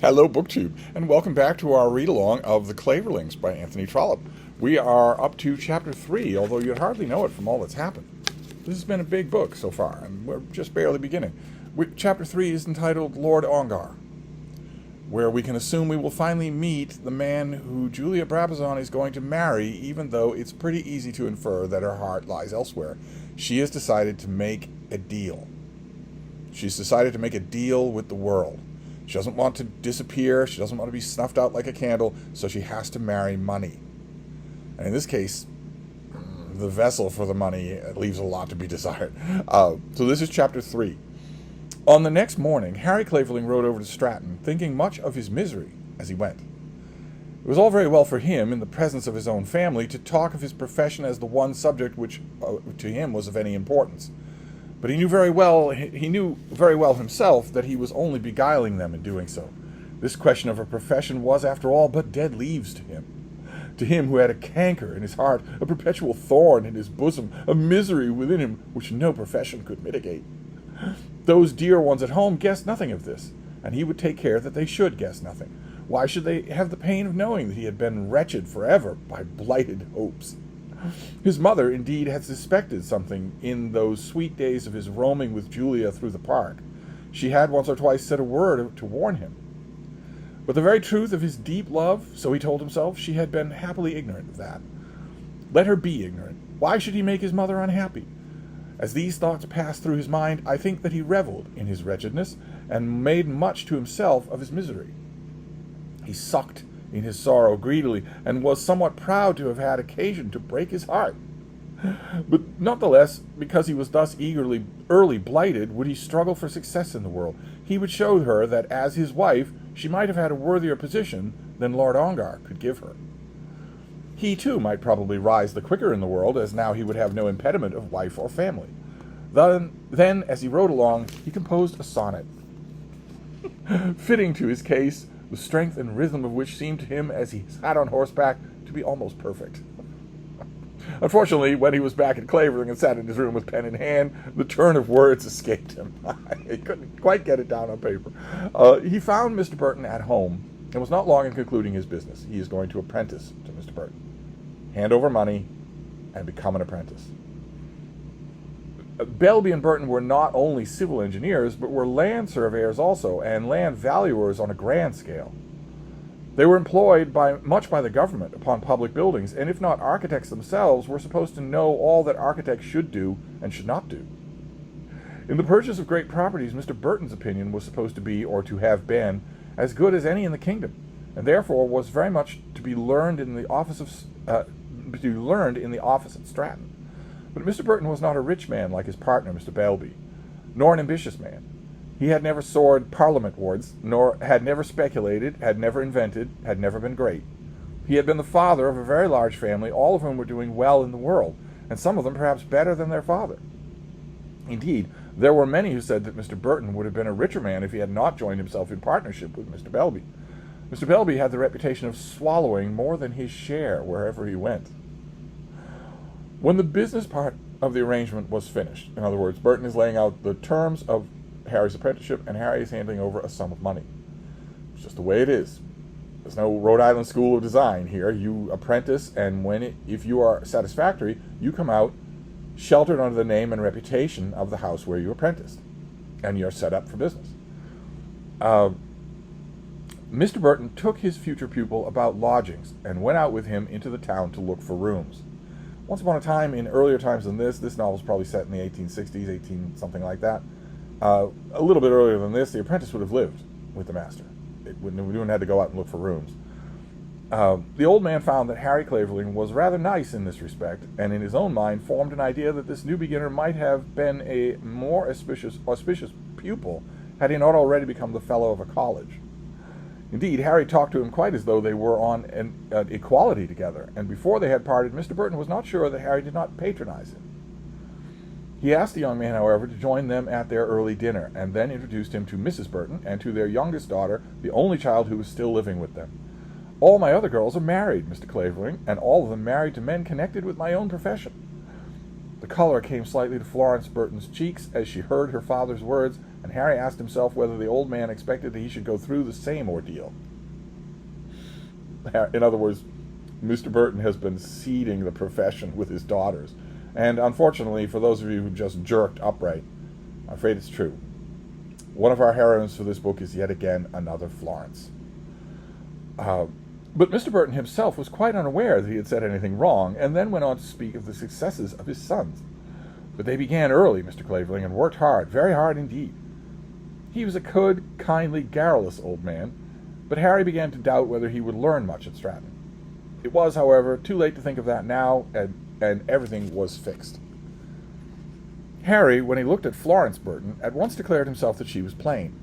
Hello, BookTube, and welcome back to our read-along of The Claverings by Anthony Trollope. We are up to Chapter 3, although you'd hardly know it from all that's happened. This has been a big book so far, and we're just barely beginning. Chapter 3 is entitled Lord Ongar, where we can assume we will finally meet the man who Julia Brabazon is going to marry, even though it's pretty easy to infer that her heart lies elsewhere. She has decided to make a deal. She's decided to make a deal with the world. She doesn't want to disappear. She doesn't want to be snuffed out like a candle, so she has to marry money. And in this case, the vessel for the money leaves a lot to be desired. So this is Chapter 3. On the next morning, Harry Clavering rode over to Stratton, thinking much of his misery as he went. It was all very well for him, in the presence of his own family, to talk of his profession as the one subject which to him was of any importance. But he knew very well himself that he was only beguiling them in doing so. This question of a profession was, after all, but dead leaves to him who had a canker in his heart, a perpetual thorn in his bosom, a misery within him which no profession could mitigate. Those dear ones at home guessed nothing of this, and he would take care that they should guess nothing. Why should they have the pain of knowing that he had been wretched forever by blighted hopes? His mother, indeed, had suspected something in those sweet days of his roaming with Julia through the park. She had once or twice said a word to warn him. But the very truth of his deep love, so he told himself, she had been happily ignorant of that. Let her be ignorant. Why should he make his mother unhappy? As these thoughts passed through his mind, I think that he revelled in his wretchedness, and made much to himself of his misery. He sucked in his sorrow greedily, and was somewhat proud to have had occasion to break his heart. But not the less, because he was thus early blighted, would he struggle for success in the world. He would show her that as his wife she might have had a worthier position than Lord Ongar could give her. He too might probably rise the quicker in the world, as now he would have no impediment of wife or family. Then as he rode along, he composed a sonnet, fitting to his case, the strength and rhythm of which seemed to him, as he sat on horseback, to be almost perfect. Unfortunately, when he was back at Clavering and sat in his room with pen in hand, the turn of words escaped him. He couldn't quite get it down on paper. He found Mr. Burton at home, and was not long in concluding his business. He is going to apprentice to Mr. Burton, hand over money, and become an apprentice. Belby and Burton were not only civil engineers, but were land surveyors also, and land valuers on a grand scale. They were employed much by the government upon public buildings, and if not architects themselves, were supposed to know all that architects should do and should not do. In the purchase of great properties, Mr. Burton's opinion was supposed to be, or to have been, as good as any in the kingdom, and therefore was very much to be learned in the office at Stratton. But Mr. Burton was not a rich man like his partner, Mr. Belby, nor an ambitious man. He had never soared Parliament-wards, nor had never speculated, had never invented, had never been great. He had been the father of a very large family, all of whom were doing well in the world, and some of them perhaps better than their father. Indeed, there were many who said that Mr. Burton would have been a richer man if he had not joined himself in partnership with Mr. Belby. Mr. Belby had the reputation of swallowing more than his share wherever he went. When the business part of the arrangement was finished, in other words, Burton is laying out the terms of Harry's apprenticeship, and Harry is handing over a sum of money. It's just the way it is. There's no Rhode Island School of Design here. You apprentice, and if you are satisfactory, you come out sheltered under the name and reputation of the house where you apprenticed, and you're set up for business. Mr. Burton took his future pupil about lodgings, and went out with him into the town to look for rooms. Once upon a time, in earlier times than this novel is probably set in the 1860s, something like that. A little bit earlier than this, the apprentice would have lived with the master. We wouldn't have to go out and look for rooms. The old man found that Harry Clavering was rather nice in this respect, and in his own mind formed an idea that this new beginner might have been a more auspicious pupil had he not already become the fellow of a college. Indeed, Harry talked to him quite as though they were on an equality together, and before they had parted, Mr. Burton was not sure that Harry did not patronize him. He asked the young man, however, to join them at their early dinner, and then introduced him to Mrs. Burton and to their youngest daughter, the only child who was still living with them. "All my other girls are married, Mr. Clavering, and all of them married to men connected with my own profession." The color came slightly to Florence Burton's cheeks as she heard her father's words, and Harry asked himself whether the old man expected that he should go through the same ordeal. In other words, Mr. Burton has been seeding the profession with his daughters, and unfortunately, for those of you who just jerked upright, I'm afraid it's true. One of our heroines for this book is yet again another Florence. But Mr. Burton himself was quite unaware that he had said anything wrong, and then went on to speak of the successes of his sons. But they began early, Mr. Clavering, and worked hard, very hard indeed. He was a good, kindly, garrulous old man, but Harry began to doubt whether he would learn much at Stratton. It was, however, too late to think of that now, and everything was fixed. Harry, when he looked at Florence Burton, at once declared himself that she was plain.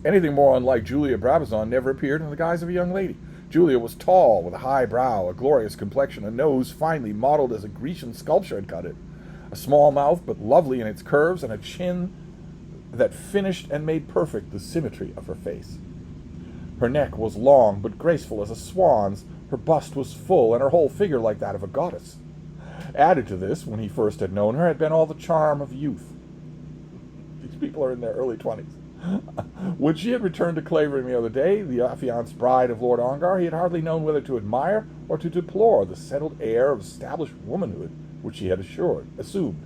Anything more unlike Julia Brabazon never appeared in the guise of a young lady. Julia was tall, with a high brow, a glorious complexion, a nose finely modeled as a Grecian sculpture had cut it, a small mouth but lovely in its curves, and a chin that finished and made perfect the symmetry of her face. Her neck was long but graceful as a swan's, her bust was full, and her whole figure like that of a goddess. Added to this, when he first had known her, had been all the charm of youth. These people are in their early 20s. When she had returned to Clavering the other day, the affianced bride of Lord Ongar, he had hardly known whether to admire or to deplore the settled air of established womanhood which she had assumed.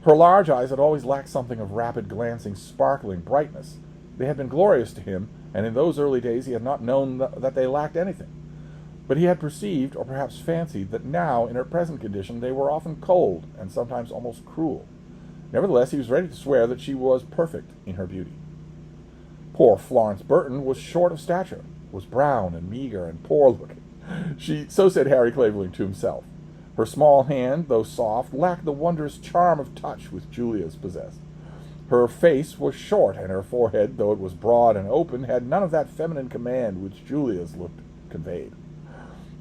Her large eyes had always lacked something of rapid, glancing, sparkling brightness. They had been glorious to him, and in those early days he had not known that they lacked anything. But he had perceived, or perhaps fancied, that now, in her present condition, they were often cold, and sometimes almost cruel. Nevertheless, he was ready to swear that she was perfect in her beauty. Poor Florence Burton was short of stature, was brown and meagre and poor-looking. So said Harry Clavering to himself. Her small hand, though soft, lacked the wondrous charm of touch which Julia's possessed. Her face was short, and her forehead, though it was broad and open, had none of that feminine command which Julia's look conveyed.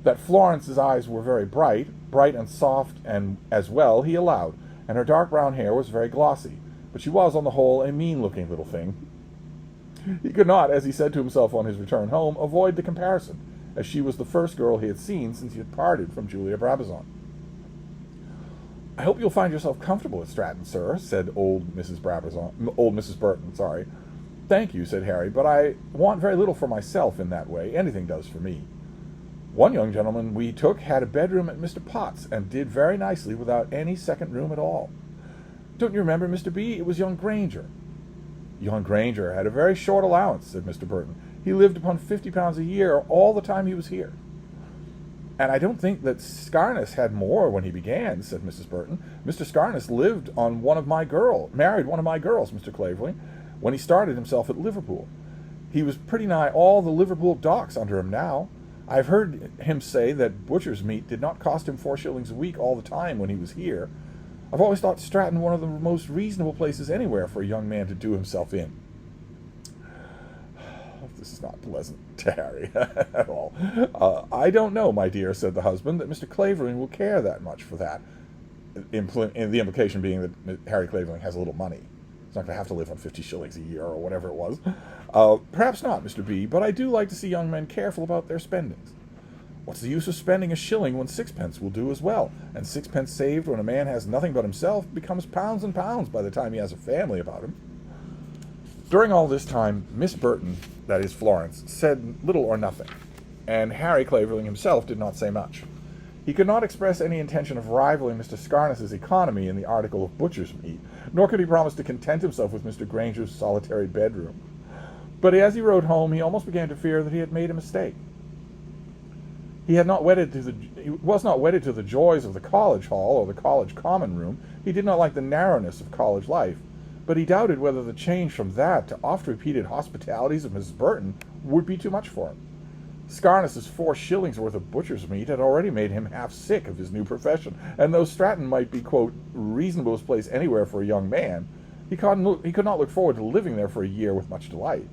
That Florence's eyes were very bright and soft, and as well, he allowed, and her dark brown hair was very glossy, but she was, on the whole, a mean-looking little thing. He could not, as he said to himself on his return home, avoid the comparison, as she was the first girl he had seen since he had parted from Julia Brabazon. "I hope you'll find yourself comfortable at Stratton, sir," said old Mrs. Burton. "Thank you," said Harry, "but I want very little for myself in that way. Anything does for me. One young gentleman we took had a bedroom at Mr. Potts, and did very nicely without any second room at all. Don't you remember, Mr. B? It was young Granger." "Young Granger had a very short allowance," said Mr. Burton. "He lived upon £50 a year all the time he was here." "And I don't think that Scarness had more when he began," said Mrs. Burton. "Mr. Scarness married one of my girls, Mr. Clavering, when he started himself at Liverpool. He was pretty nigh all the Liverpool docks under him now. I've heard him say that butcher's meat did not cost him 4 shillings a week all the time when he was here. I've always thought Stratton one of the most reasonable places anywhere for a young man to do himself in." This is not pleasant to Harry at all. "I don't know, my dear," said the husband, "that Mr. Clavering will care that much for that." The implication being that Harry Clavering has a little money. He's not going to have to live on 50 shillings a year or whatever it was. "Perhaps not, Mr. B, but I do like to see young men careful about their spendings. What's the use of spending a shilling when sixpence will do as well? And sixpence saved when a man has nothing but himself becomes pounds and pounds by the time he has a family about him." During all this time, Miss Burton, that is Florence, said little or nothing, and Harry Clavering himself did not say much. He could not express any intention of rivaling Mr. Scarness's economy in the article of butcher's meat, nor could he promise to content himself with Mr. Granger's solitary bedroom. But as he rode home, he almost began to fear that he had made a mistake. He was not wedded to the joys of the college hall or the college common room. He did not like the narrowness of college life, but he doubted whether the change from that to oft-repeated hospitalities of Mrs. Burton would be too much for him. Scarness's 4 shillings worth of butcher's meat had already made him half sick of his new profession, and though Stratton might be, quote, reasonablest place anywhere for a young man, he could not look forward to living there for a year with much delight.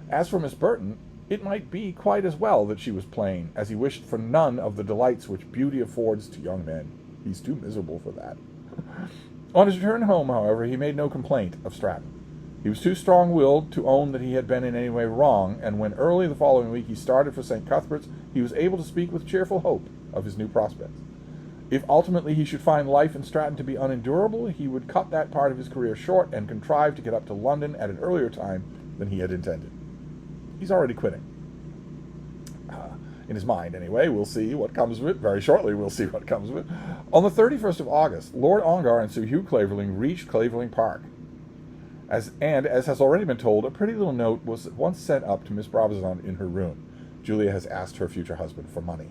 As for Miss Burton, it might be quite as well that she was plain, as he wished for none of the delights which beauty affords to young men. He's too miserable for that. On his return home, however, he made no complaint of Stratton. He was too strong-willed to own that he had been in any way wrong, and when early the following week he started for St. Cuthbert's, he was able to speak with cheerful hope of his new prospects. If ultimately he should find life in Stratton to be unendurable, he would cut that part of his career short and contrive to get up to London at an earlier time than he had intended. He's already quitting. In his mind, anyway. We'll see what comes of it. Very shortly, we'll see what comes of it. On the 31st of August, Lord Ongar and Sir Hugh Clavering reached Clavering Park. As has already been told, a pretty little note was at once sent up to Miss Brabazon in her room. Julia has asked her future husband for money.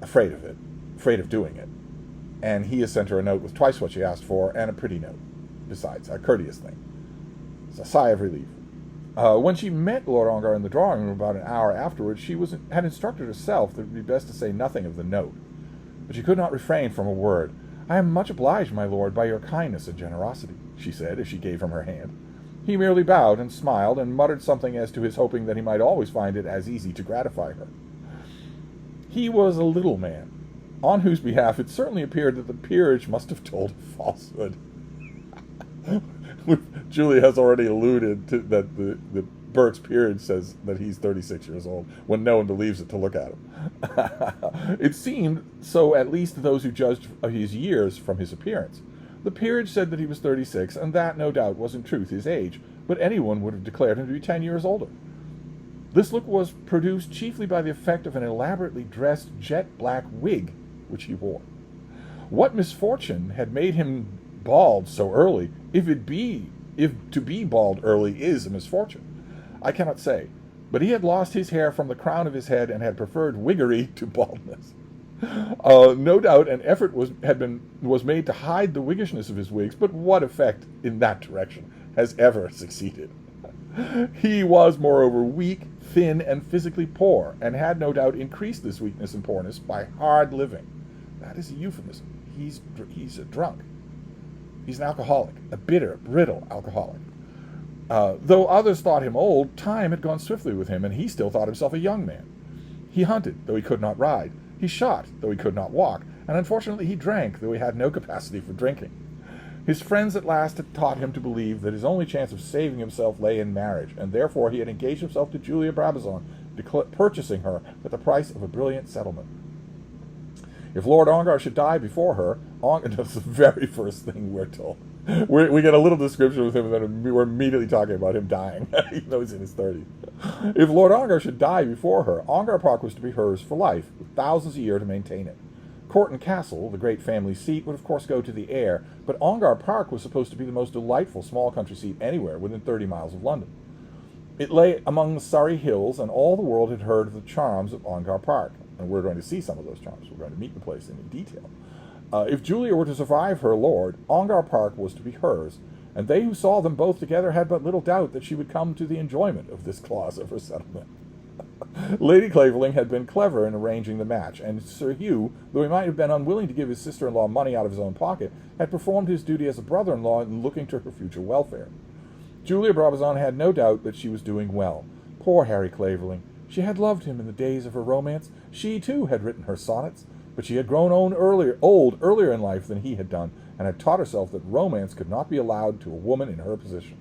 Afraid of it. Afraid of doing it. And he has sent her a note with twice what she asked for, and a pretty note. Besides, a courteous thing. It's a sigh of relief. When she met Lord Ongar in the drawing room about an hour afterwards, she had instructed herself that it would be best to say nothing of the note. But she could not refrain from a word. "I am much obliged, my lord, by your kindness and generosity," she said, as she gave him her hand. He merely bowed and smiled, and muttered something as to his hoping that he might always find it as easy to gratify her. He was a little man, on whose behalf it certainly appeared that the peerage must have told a falsehood. Julie has already alluded to that the Burke's peerage says that he's 36 years old, when no one believes it to look at him. It seemed so, at least to those who judged his years from his appearance. The peerage said that he was 36, and that, no doubt, was in truth his age, but anyone would have declared him to be 10 years older. This look was produced chiefly by the effect of an elaborately dressed jet-black wig which he wore. What misfortune had made him bald so early, if to be bald early is a misfortune, I cannot say, but he had lost his hair from the crown of his head and had preferred wiggery to baldness. No doubt an effort was made to hide the wiggishness of his wigs, but what effect in that direction has ever succeeded? He was, moreover, weak, thin, and physically poor, and had no doubt increased this weakness and poorness by hard living. That is a euphemism. He's a drunk. He's an alcoholic, a bitter, brittle alcoholic. Though others thought him old, time had gone swiftly with him, and he still thought himself a young man. He hunted, though he could not ride. He shot, though he could not walk, and unfortunately he drank, though he had no capacity for drinking. His friends at last had taught him to believe that his only chance of saving himself lay in marriage, and therefore he had engaged himself to Julia Brabazon, purchasing her at the price of a brilliant settlement. If Lord Ongar should die before her, that's the very first thing we're told. We get a little description of him, and then we're immediately talking about him dying, even though he's in his 30s. If Lord Ongar should die before her, Ongar Park was to be hers for life, with thousands a year to maintain it. Courton Castle, the great family seat, would of course go to the heir, but Ongar Park was supposed to be the most delightful small country seat anywhere within 30 miles of London. It lay among the Surrey hills, and all the world had heard of the charms of Ongar Park, and we're going to see some of those charms. We're going to meet the place in detail. If Julia were to survive her lord, Ongar Park was to be hers, and they who saw them both together had but little doubt that she would come to the enjoyment of this clause of her settlement. Lady Clavering had been clever in arranging the match, and Sir Hugh, though he might have been unwilling to give his sister-in-law money out of his own pocket, had performed his duty as a brother-in-law in looking to her future welfare. Julia Brabazon had no doubt that she was doing well. Poor Harry Clavering. She had loved him in the days of her romance. She, too, had written her sonnets, but she had grown old earlier in life than he had done, and had taught herself that romance could not be allowed to a woman in her position.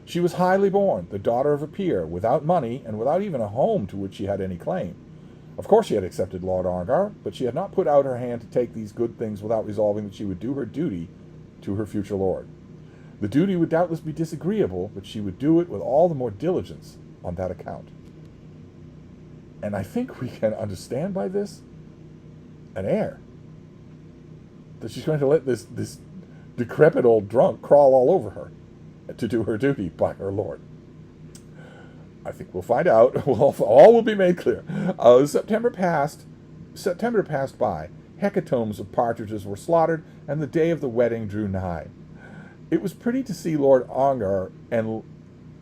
She was highly born, the daughter of a peer, without money, and without even a home to which she had any claim. Of course she had accepted Lord Ongar, but she had not put out her hand to take these good things without resolving that she would do her duty to her future lord. The duty would doubtless be disagreeable, but she would do it with all the more diligence on that account. And I think we can understand by this an heir. That she's going to let this decrepit old drunk crawl all over her to do her duty by her lord. I think we'll find out. All will be made clear. September passed by. Hecatombs of partridges were slaughtered, and the day of the wedding drew nigh. It was pretty to see Lord Ongar and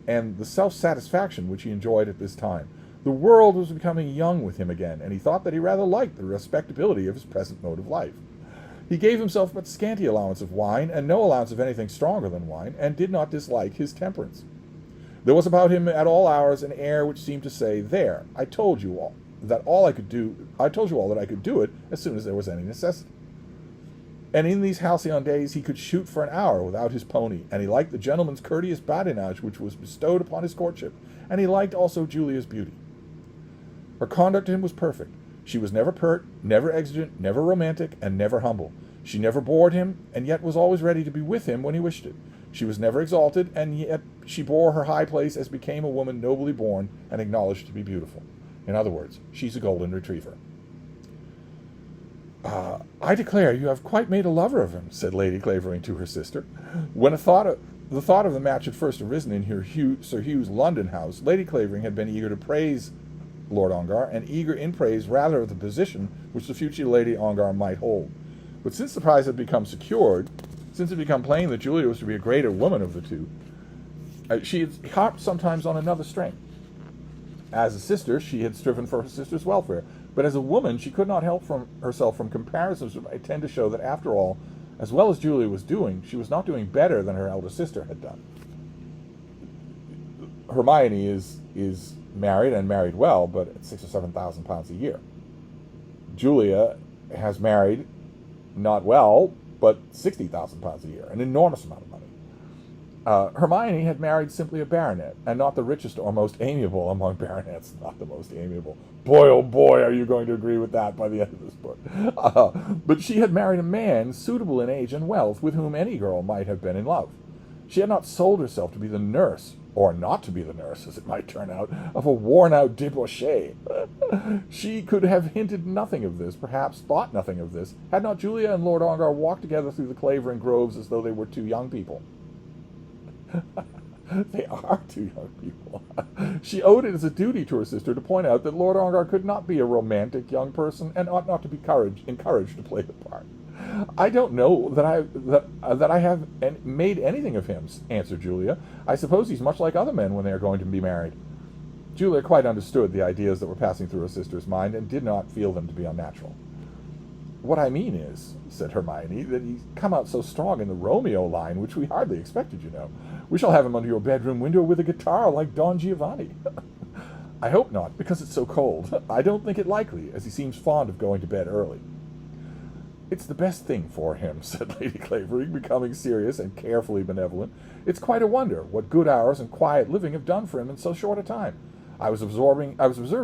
the self-satisfaction which he enjoyed at this time. The world was becoming young with him again, and he thought that he rather liked the respectability of his present mode of life. He gave himself but scanty allowance of wine, and no allowance of anything stronger than wine, and did not dislike his temperance. There was about him at all hours an air which seemed to say, "There, I told you all that I could do it as soon as there was any necessity." And in these halcyon days he could shoot for an hour without his pony, and he liked the gentleman's courteous badinage which was bestowed upon his courtship, and he liked also Julia's beauty. Her conduct to him was perfect. She was never pert, never exigent, never romantic, and never humble. She never bored him, and yet was always ready to be with him when he wished it. She was never exalted, and yet she bore her high place as became a woman nobly born and acknowledged to be beautiful. In other words, she's a golden retriever. I declare you have quite made a lover of him, said Lady Clavering to her sister. When the thought of the match had first arisen in Sir Hugh's London house, Lady Clavering had been eager to praise Lord Ongar, and eager in praise rather of the position which the future Lady Ongar might hold. But since the prize had become secured, since it had become plain that Julia was to be a greater woman of the two, she had harped sometimes on another string. As a sister, she had striven for her sister's welfare, but as a woman, she could not help herself from comparisons which might tend to show that, after all, as well as Julia was doing, she was not doing better than her elder sister had done. Hermione is married, and married well, but at £6,000 or £7,000 a year. Julia has married, not well, but £60,000 a year, an enormous amount of money. Hermione had married simply a baronet, and not the richest or most amiable among baronets, not the most amiable. Boy, oh boy, are you going to agree with that by the end of this book. But she had married a man suitable in age and wealth, with whom any girl might have been in love. She had not sold herself to be the nurse, or not to be the nurse, as it might turn out, of a worn-out debauchee. She could have hinted nothing of this, perhaps thought nothing of this, had not Julia and Lord Ongar walked together through the Clavering groves as though they were two young people. They are two young people. She owed it as a duty to her sister to point out that Lord Ongar could not be a romantic young person, and ought not to be encouraged to play the part. I don't know that I have made anything of him, answered Julia. I suppose he's much like other men when they are going to be married. Julia quite understood the ideas that were passing through her sister's mind, and did not feel them to be unnatural. What I mean is, said Hermione, that he's come out so strong in the Romeo line, which we hardly expected, you know. We shall have him under your bedroom window with a guitar like Don Giovanni. I hope not, because it's so cold. I don't think it likely, as he seems fond of going to bed early. It's the best thing for him, said Lady Clavering, becoming serious and carefully benevolent. It's quite a wonder what good hours and quiet living have done for him in so short a time. I was observing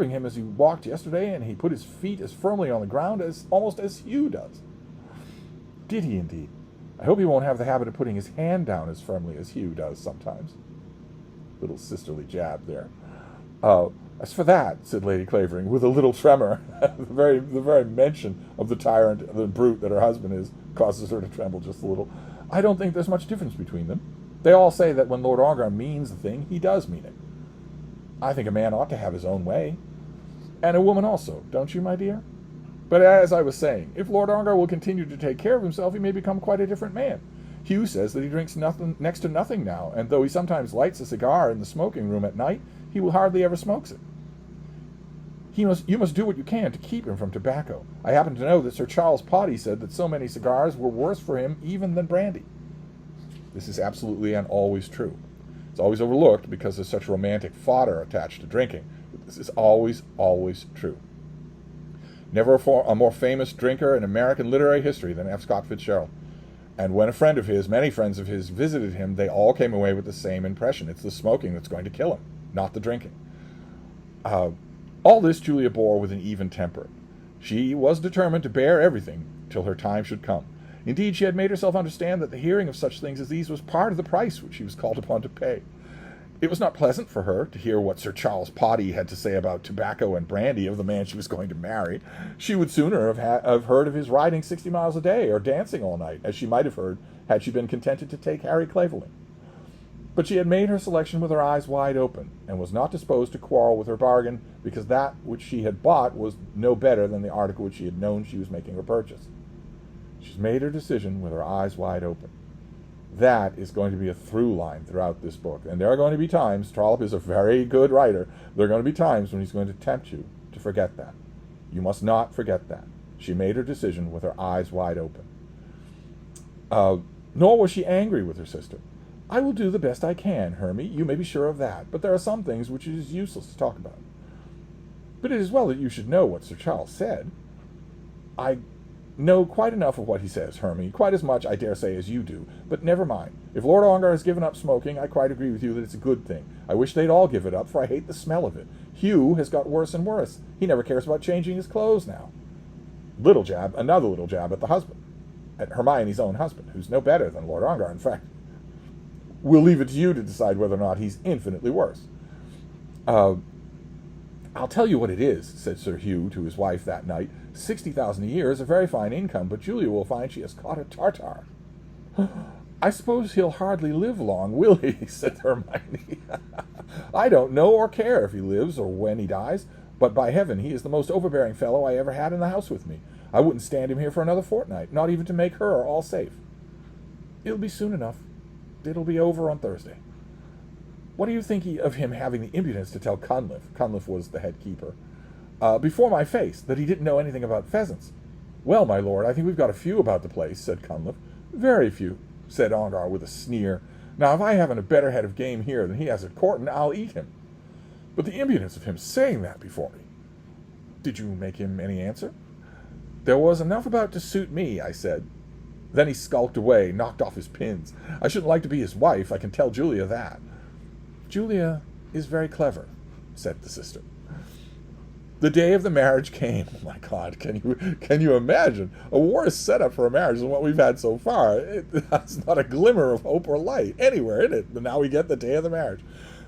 him as he walked yesterday, and he put his feet as firmly on the ground almost as Hugh does. Did he indeed? I hope he won't have the habit of putting his hand down as firmly as Hugh does sometimes. Little sisterly jab there. As for that, said Lady Clavering, with a little tremor, the very mention of the tyrant, the brute that her husband is, causes her to tremble just a little. I don't think there's much difference between them. They all say that when Lord Ongar means the thing, he does mean it. I think a man ought to have his own way. And a woman also, don't you, my dear? But as I was saying, if Lord Ongar will continue to take care of himself, he may become quite a different man. Hugh says that he drinks next to nothing now, and though he sometimes lights a cigar in the smoking room at night, he hardly ever smokes it. You must do what you can to keep him from tobacco. I happen to know that Sir Charles Potty said that so many cigars were worse for him even than brandy. This is absolutely and always true. It's always overlooked because there's such romantic fodder attached to drinking. But this is always, always true. Never a more famous drinker in American literary history than F. Scott Fitzgerald. And when a friend of his, many friends of his, visited him, they all came away with the same impression. It's the smoking that's going to kill him, not the drinking. All this Julia bore with an even temper. She was determined to bear everything till her time should come. Indeed, she had made herself understand that the hearing of such things as these was part of the price which she was called upon to pay. It was not pleasant for her to hear what Sir Charles Potty had to say about tobacco and brandy of the man she was going to marry. She would sooner have heard of his riding 60 miles a day or dancing all night, as she might have heard had she been contented to take Harry Clavering. But she had made her selection with her eyes wide open, and was not disposed to quarrel with her bargain, because that which she had bought was no better than the article which she had known she was making her purchase. She's made her decision with her eyes wide open. That is going to be a through line throughout this book. And there are going to be times, Trollope is a very good writer, there are going to be times when he's going to tempt you to forget that. You must not forget that. She made her decision with her eyes wide open. Nor was she angry with her sister. I will do the best I can, Hermie, you may be sure of that, but there are some things which it is useless to talk about. But it is well that you should know what Sir Charles said. know quite enough of what he says, Hermie, quite as much, I dare say, as you do. But never mind. If Lord Ongar has given up smoking, I quite agree with you that it's a good thing. I wish they'd all give it up, for I hate the smell of it. Hugh has got worse and worse. He never cares about changing his clothes now. Another little jab at the husband, at Hermione's own husband, who's no better than Lord Ongar, in fact. We'll leave it to you to decide whether or not he's infinitely worse. I'll tell you what it is, said Sir Hugh to his wife that night. 60,000 a year is a very fine income, but Julia will find she has caught a tartar. I suppose he'll hardly live long, will he? Said Hermione. I don't know or care if he lives or when he dies, but by heaven, he is the most overbearing fellow I ever had in the house with me. I wouldn't stand him here for another fortnight, not even to make her all safe. It'll be soon enough. It'll be over on Thursday. What do you think of him having the impudence to tell Cunliffe was the head keeper, before my face, that he didn't know anything about pheasants? Well, my lord, I think we've got a few about the place, said Cunliffe. Very few, said Ongar with a sneer. Now, if I haven't a better head of game here than he has at Courton, I'll eat him. But the impudence of him saying that before me. Did you make him any answer? There was enough about to suit me, I said. Then he skulked away, knocked off his pins. I shouldn't like to be his wife, I can tell Julia that. Julia is very clever, said the sister. The day of the marriage came. Oh my God, can you imagine? A worse setup for a marriage than what we've had so far. That's not a glimmer of hope or light anywhere in it. But now we get the day of the marriage.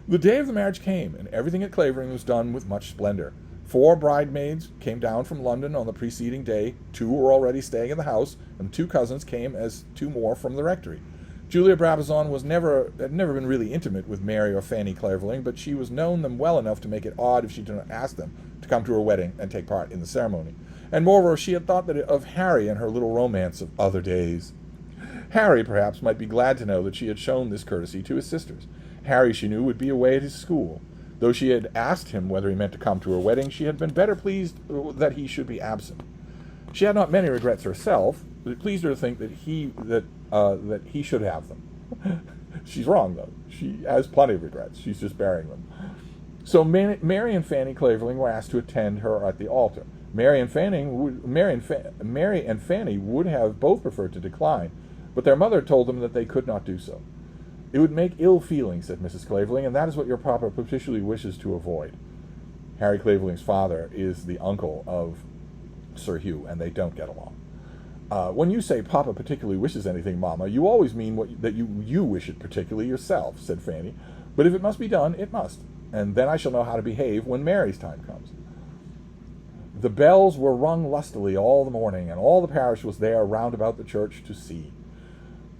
The day of the marriage came, and everything at Clavering was done with much splendor. 4 bridesmaids came down from London on the preceding day. 2 were already staying in the house, and 2 cousins came as 2 more from the rectory. Julia Brabazon had never been really intimate with Mary or Fanny Clavering, but she was known them well enough to make it odd if she did not ask them to come to her wedding and take part in the ceremony. And moreover, she had thought of Harry and her little romance of other days. Harry, perhaps, might be glad to know that she had shown this courtesy to his sisters. Harry, she knew, would be away at his school. Though she had asked him whether he meant to come to her wedding, she had been better pleased that he should be absent. She had not many regrets herself, but it pleased her to think that he should have them. She's wrong, though. She has plenty of regrets. She's just bearing them. So Mary and Fanny Clavering were asked to attend her at the altar. Mary and Fanny would have both preferred to decline, but their mother told them that they could not do so. It would make ill feeling, said Mrs. Clavering, and that is what your papa particularly wishes to avoid. Harry Clavering's father is the uncle of Sir Hugh, and they don't get along. When you say Papa particularly wishes anything, Mamma, you always mean that you wish it particularly yourself, said Fanny. But if it must be done, it must, and then I shall know how to behave when Mary's time comes. The bells were rung lustily all the morning, and all the parish was there round about the church to see.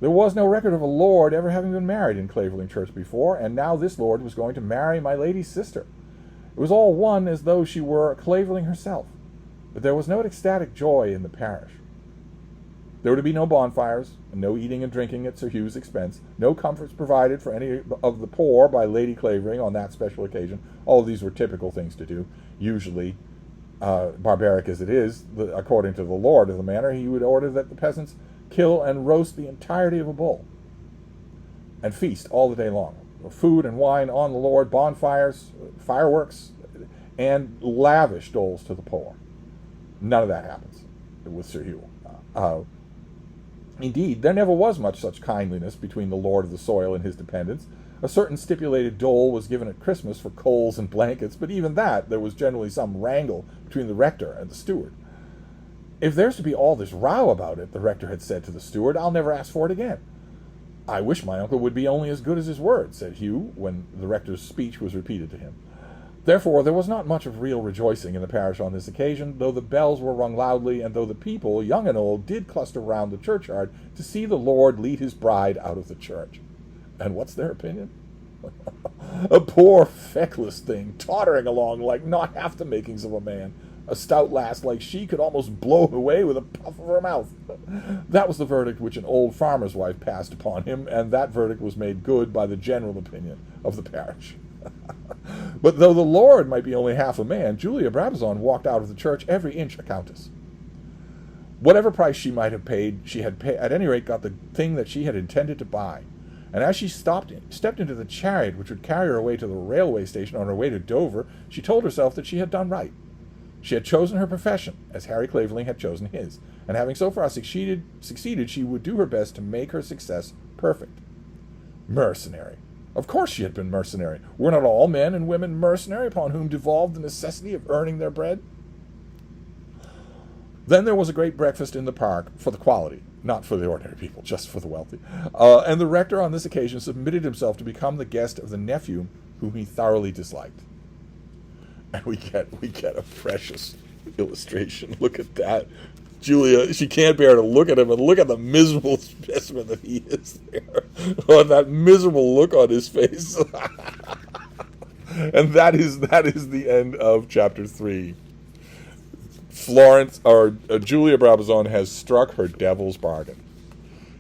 There was no record of a lord ever having been married in Clavering Church before, and now this lord was going to marry my lady's sister. It was all one as though she were Clavering herself, but there was no ecstatic joy in the parish. There were to be no bonfires, and no eating and drinking at Sir Hugh's expense, no comforts provided for any of the poor by Lady Clavering on that special occasion. All of these were typical things to do. Usually, barbaric as it is, according to the lord of the manor, he would order that the peasants kill and roast the entirety of a bull, and feast all the day long. Food and wine on the lord, bonfires, fireworks, and lavish doles to the poor. None of that happens with Sir Hugh. Indeed, there never was much such kindliness between the lord of the soil and his dependents. A certain stipulated dole was given at Christmas for coals and blankets, but even that there was generally some wrangle between the rector and the steward. If there's to be all this row about it, the rector had said to the steward, I'll never ask for it again. I wish my uncle would be only as good as his word, said Hugh, when the rector's speech was repeated to him. Therefore, there was not much of real rejoicing in the parish on this occasion, though the bells were rung loudly, and though the people, young and old, did cluster round the churchyard to see the Lord lead his bride out of the church. And what's their opinion? A poor, feckless thing, tottering along like not half the makings of a man. A stout lass like she could almost blow away with a puff of her mouth. That was the verdict which an old farmer's wife passed upon him, and that verdict was made good by the general opinion of the parish. But though the Lord might be only half a man, Julia Brabazon walked out of the church every inch a countess. Whatever price she might have paid, she had at any rate got the thing that she had intended to buy. And as she stepped into the chariot which would carry her away to the railway station on her way to Dover, she told herself that she had done right. She had chosen her profession, as Harry Clavering had chosen his, and having so far succeeded, she would do her best to make her success perfect. Mercenary. Of course she had been mercenary. Were not all men and women mercenary upon whom devolved the necessity of earning their bread? Then there was a great breakfast in the park for the quality, not for the ordinary people, just for the wealthy. And the rector on this occasion submitted himself to become the guest of the nephew whom he thoroughly disliked. And we get a precious illustration. Look at that. Julia, she can't bear to look at him and look at the miserable specimen that he is there. Oh, that miserable look on his face. And that is the end of chapter 3. Florence, or Julia Brabazon, has struck her devil's bargain.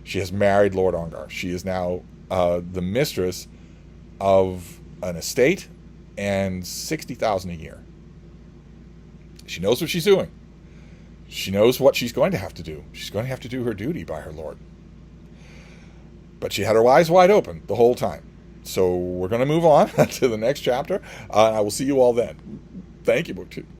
She has married Lord Ongar. She is now the mistress of an estate and 60,000 a year. She knows what she's doing. She knows what she's going to have to do. She's going to have to do her duty by her lord. But she had her eyes wide open the whole time. So we're going to move on to the next chapter. I will see you all then. Thank you, Book 2.